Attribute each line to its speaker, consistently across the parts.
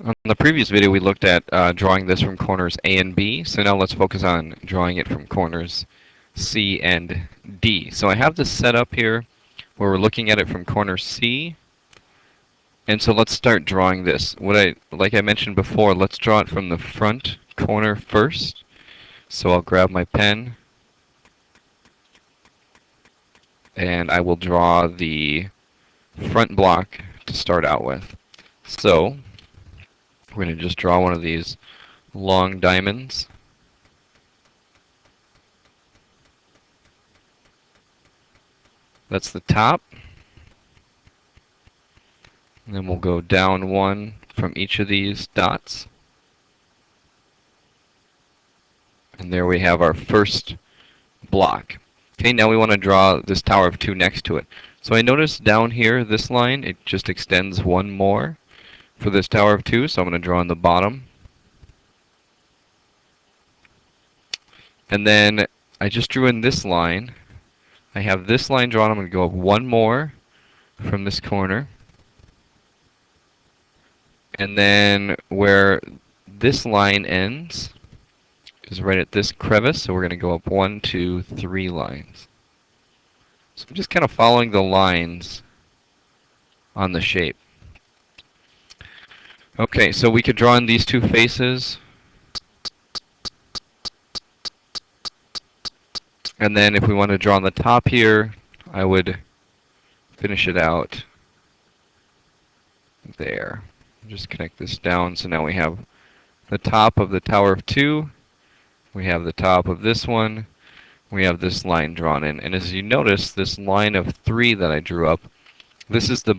Speaker 1: On the previous video, we looked at drawing this from corners A and B, so now let's focus on drawing it from corners C and D. So I have this set up here where we're looking at it from corner C, and so let's start drawing this. Like I mentioned before, let's draw it from the front corner first. So I'll grab my pen, and I will draw the front block to start out with. So we're going to just draw one of these long diamonds. That's the top. And then we'll go down one from each of these dots. And there we have our first block. Okay, now we want to draw this tower of 2 next to it. So I notice down here, this line, it just extends one more for this tower of 2, so I'm going to draw on the bottom. And then I just drew in this line. I have this line drawn. I'm going to go up one more from this corner. And then where this line ends is right at this crevice, so we're going to go up 1, 2, 3 lines. So I'm just kind of following the lines on the shape. Okay, so we could draw in these two faces. And then if we want to draw on the top here, I would finish it out there. Just connect this down, so now we have the top of the tower of 2. We have the top of this one. We have this line drawn in. And as you notice, this line of 3 that I drew up, this is the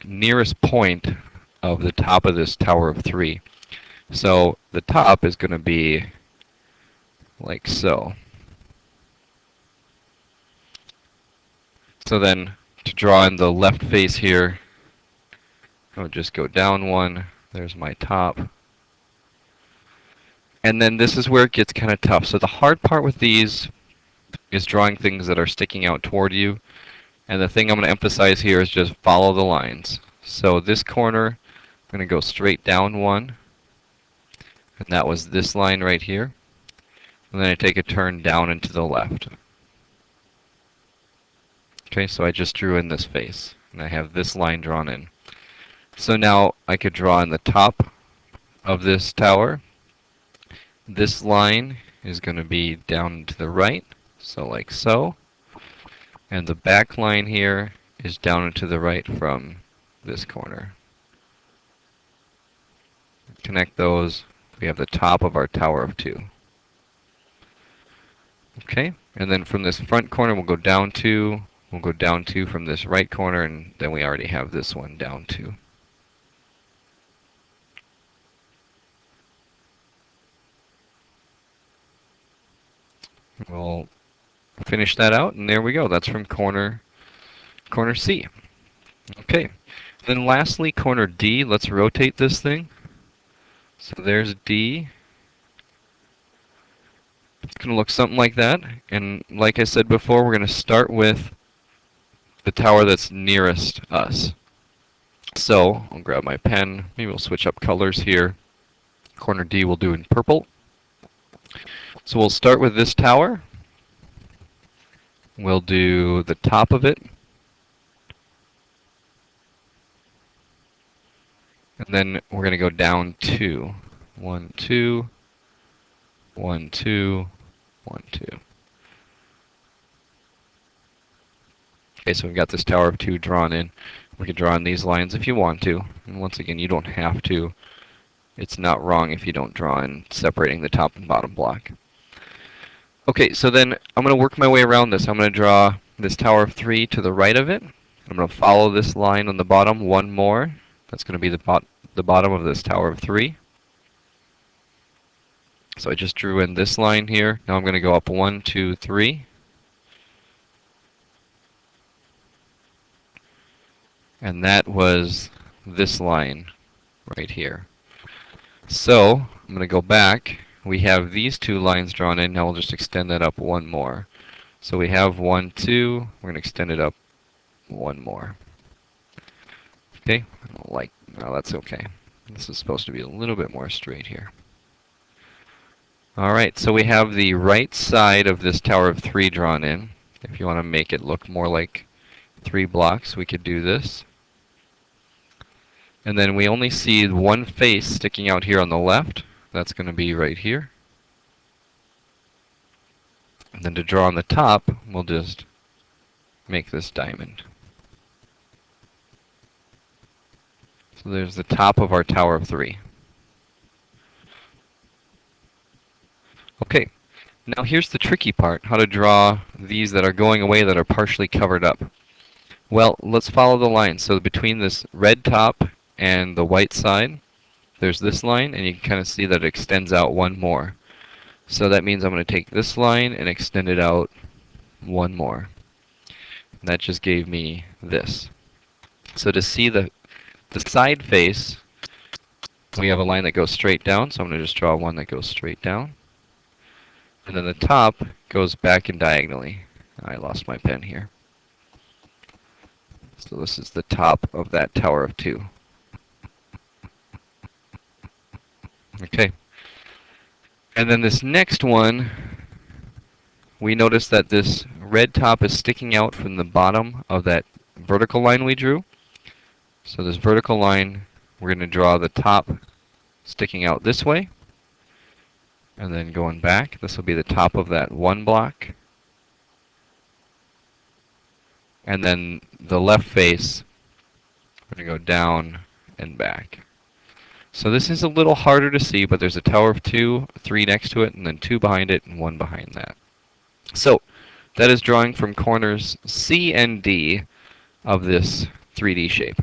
Speaker 1: nearest point of the top of this tower of 3. So the top is going to be like so. So then to draw in the left face here, I'll just go down one. There's my top. And then this is where it gets kind of tough. So the hard part with these is drawing things that are sticking out toward you. And the thing I'm going to emphasize here is just follow the lines. So this corner, I'm going to go straight down one. And that was this line right here. And then I take a turn down and to the left. Okay, so I just drew in this face. And I have this line drawn in. So now I could draw in the top of this tower. This line is going to be down to the right, so like so. And the back line here is down and to the right from this corner. Connect those. We have the top of our tower of 2. Okay, and then from this front corner we'll go down 2. We'll go down 2 from this right corner, and then we already have this one down 2. We'll finish that out, and there we go. That's from corner C. Okay, then lastly, corner D. Let's rotate this thing. So there's D. It's going to look something like that. And like I said before, we're going to start with the tower that's nearest us. So I'll grab my pen. Maybe we'll switch up colors here. Corner D we'll do in purple. So we'll start with this tower. We'll do the top of it. And then we're going to go down 2. 1, 2, 1, 2, 1, 2. Okay, so we've got this tower of 2 drawn in. We can draw in these lines if you want to. And once again, you don't have to. It's not wrong if you don't draw in separating the top and bottom block. Okay, so then I'm going to work my way around this. I'm going to draw this tower of 3 to the right of it. I'm going to follow this line on the bottom one more. That's going to be the bottom of this tower of 3. So I just drew in this line here. Now I'm going to go up 1, 2, 3. And that was this line right here. So I'm going to go back. We have these 2 lines drawn in. Now we'll just extend that up one more. So we have 1, 2. We're going to extend it up one more. Okay? No, that's okay. This is supposed to be a little bit more straight here. Alright, so we have the right side of this tower of 3 drawn in. If you want to make it look more like 3 blocks, we could do this. And then we only see one face sticking out here on the left. That's going to be right here. And then to draw on the top, we'll just make this diamond. So there's the top of our tower of 3. Okay, now here's the tricky part, how to draw these that are going away that are partially covered up. Well, let's follow the line. So between this red top and the white side, there's this line, and you can kind of see that it extends out one more. So that means I'm going to take this line and extend it out one more. And that just gave me this. So to see the side face, we have a line that goes straight down, so I'm going to just draw one that goes straight down. And then the top goes back and diagonally. I lost my pen here. So this is the top of that tower of 2. Okay. And then this next one, we notice that this red top is sticking out from the bottom of that vertical line we drew. So this vertical line, we're going to draw the top sticking out this way. And then going back, this will be the top of that 1 block. And then the left face, we're going to go down and back. So this is a little harder to see, but there's a tower of 2, 3 next to it, and then 2 behind it, and 1 behind that. So that is drawing from corners C and D of this 3D shape.